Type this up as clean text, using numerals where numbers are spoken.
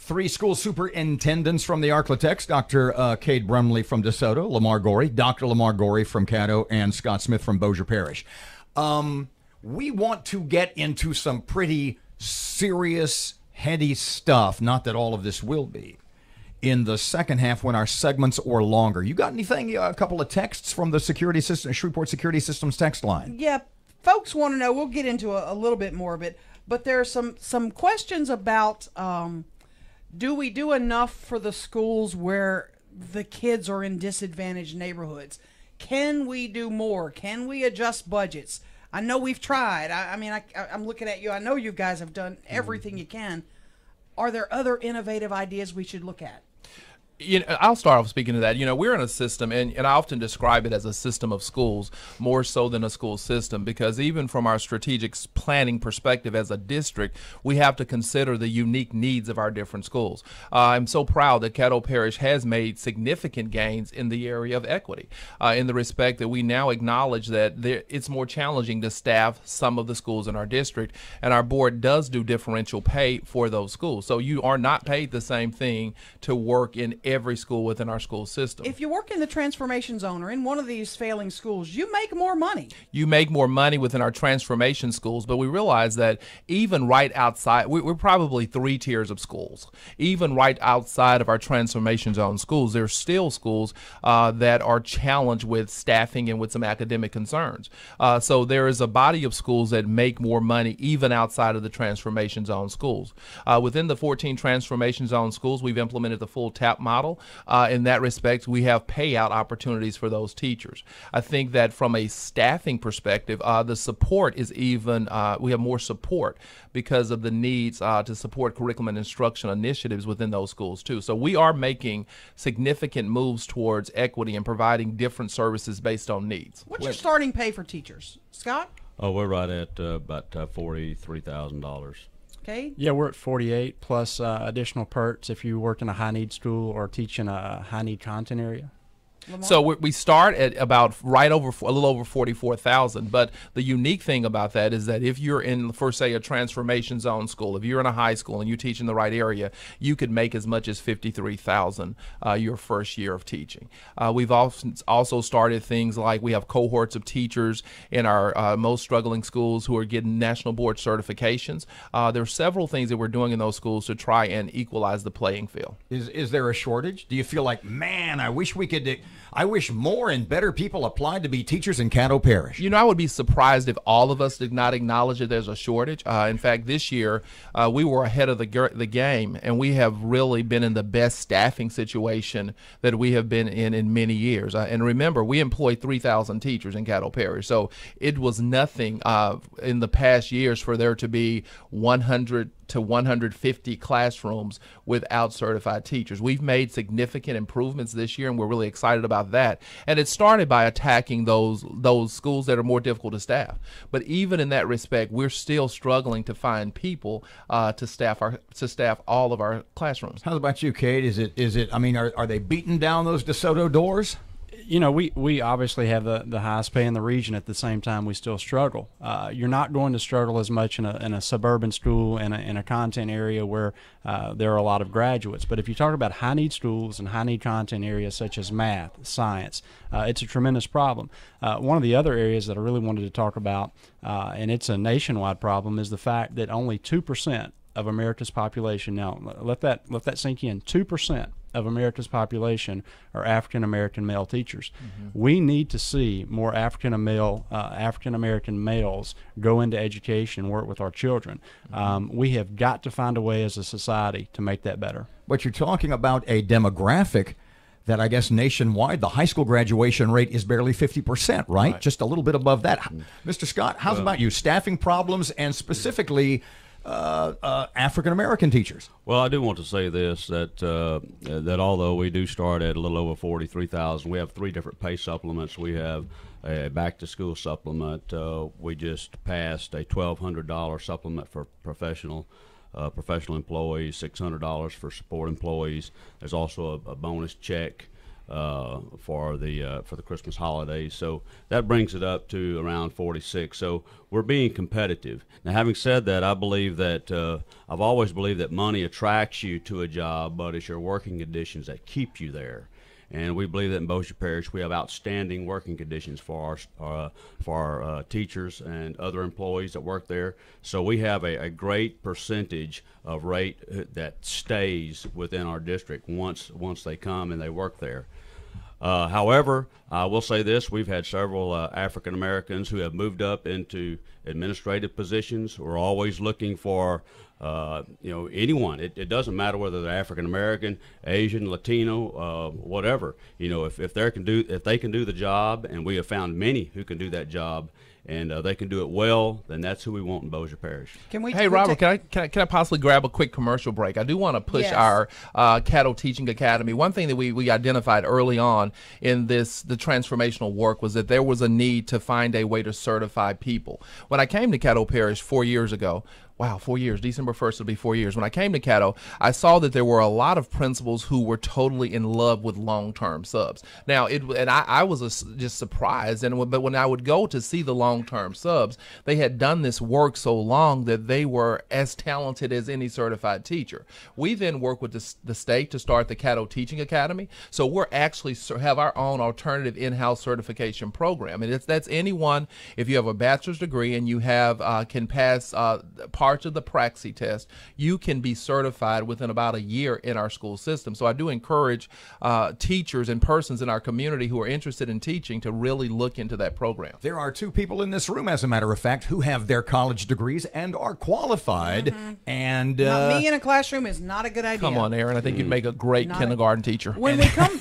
Three school superintendents from the Arklatex, Dr. Cade Brumley from DeSoto, Lamar Goree, Dr. Lamar Goree from Caddo, and Scott Smith from Bossier Parish. We want to get into some pretty serious, heady stuff, not that all of this will be, in the second half when our segments are longer. You got anything, a couple of texts from the security system, Shreveport Security Systems text line? Yeah, folks want to know, we'll get into a little bit more of it, but there are some questions about, do we do enough for the schools where the kids are in disadvantaged neighborhoods? Can we do more? Can we adjust budgets? I know we've tried. I'm looking at you. I know you guys have done everything you can. Are there other innovative ideas we should look at? I'll start off speaking to that. We're in a system, and I often describe it as a system of schools more so than a school system, because even from our strategic planning perspective as a district, we have to consider the unique needs of our different schools. I'm so proud that Caddo Parish has made significant gains in the area of equity, in the respect that we now acknowledge that it's more challenging to staff some of the schools in our district, and our board does do differential pay for those schools. So you are not paid the same thing to work in every school within our school system. If you work in the transformation zone or in one of these failing schools, you make more money. You make more money within our transformation schools, but we realize that even right outside, we're probably 3 tiers of schools. Even right outside of our transformation zone schools, there's still schools that are challenged with staffing and with some academic concerns. So there is a body of schools that make more money even outside of the transformation zone schools. Within the 14 transformation zone schools, we've implemented the full TAP model. In that respect, we have payout opportunities for those teachers. I think that from a staffing perspective, the support is even, we have more support because of the needs to support curriculum and instruction initiatives within those schools too. So we are making significant moves towards equity and providing different services based on needs. What's your starting pay for teachers, Scott? Oh, we're right at about $43,000. Okay. Yeah, we're at 48 plus additional perks if you work in a high-need school or teach in a high-need content area. Lamar? So we start at about a little over 44,000. But the unique thing about that is that if you're in, for say, a transformation zone school, if you're in a high school and you teach in the right area, you could make as much as 53,000 your first year of teaching. We've also started things like we have cohorts of teachers in our most struggling schools who are getting national board certifications. There are several things that we're doing in those schools to try and equalize the playing field. Is there a shortage? Do you feel like, man, I wish more and better people applied to be teachers in Caddo Parish? I would be surprised if all of us did not acknowledge that there's a shortage. In fact, this year we were ahead of the game, and we have really been in the best staffing situation that we have been in many years. And remember, we employ 3,000 teachers in Caddo Parish, so it was nothing in the past years for there to be 100 to 150 classrooms without certified teachers. We've made significant improvements this year, and we're really excited about that. And it started by attacking those schools that are more difficult to staff. But even in that respect, we're still struggling to find people to staff all of our classrooms. How about you, Cade? Is it? I mean, are they beating down those DeSoto doors? We obviously have the highest pay in the region. At the same time, we still struggle. You're not going to struggle as much in a suburban school in a content area where there are a lot of graduates. But if you talk about high-need schools and high-need content areas such as math, science, it's a tremendous problem. One of the other areas that I really wanted to talk about, and it's a nationwide problem, is the fact that only 2% of America's population, now let that sink in, 2% of America's population are African American male teachers. Mm-hmm. We need to see more African American males go into education and work with our children. Mm-hmm. We have got to find a way as a society to make that better. But you're talking about a demographic that I guess nationwide, the high school graduation rate is barely 50%, right? Just a little bit above that. Mm-hmm. Mr. Scott, how's about you? Staffing problems and specifically African American teachers. Well, I do want to say this, that although we do start at a little over 43,000, we have 3 different pay supplements. We have a back-to-school supplement. We just passed a $1,200 supplement for professional employees, $600 for support employees. There's also a bonus check for the Christmas holidays. So that brings it up to around 46. So we're being competitive. Now, having said that, I believe that I've always believed that money attracts you to a job, but it's your working conditions that keep you there. And we believe that in Bossier Parish we have outstanding working conditions for our teachers and other employees that work there. So we have a great percentage of rate that stays within our district once they come and they work there. However, I will say this: we've had several African Americans who have moved up into administrative positions. We're always looking for anyone. It doesn't matter whether they're African American, Asian, Latino, whatever. If they can do the job, and we have found many who can do that job, and they can do it well, then that's who we want in Bossier Parish. Hey, Robert, can I possibly grab a quick commercial break? I do want to push our Caddo Teaching Academy. One thing that we identified early on in the transformational work was that there was a need to find a way to certify people. When I came to Caddo Parish 4 years ago, wow, 4 years. December 1st will be 4 years. When I came to Caddo, I saw that there were a lot of principals who were totally in love with long-term subs. Now, I was just surprised. But when I would go to see the long-term subs, they had done this work so long that they were as talented as any certified teacher. We then work with the state to start the Caddo Teaching Academy. So we're actually have our own alternative in-house certification program, and that's anyone. If you have a bachelor's degree and you have can pass parts of the Praxis test, you can be certified within about a year in our school system. So I do encourage teachers and persons in our community who are interested in teaching to really look into that program. There are two people in this room, as a matter of fact, who have their college degrees and are qualified. And me in a classroom is not a good idea. Come on, Erin. I think you'd make a great kindergarten teacher. When we come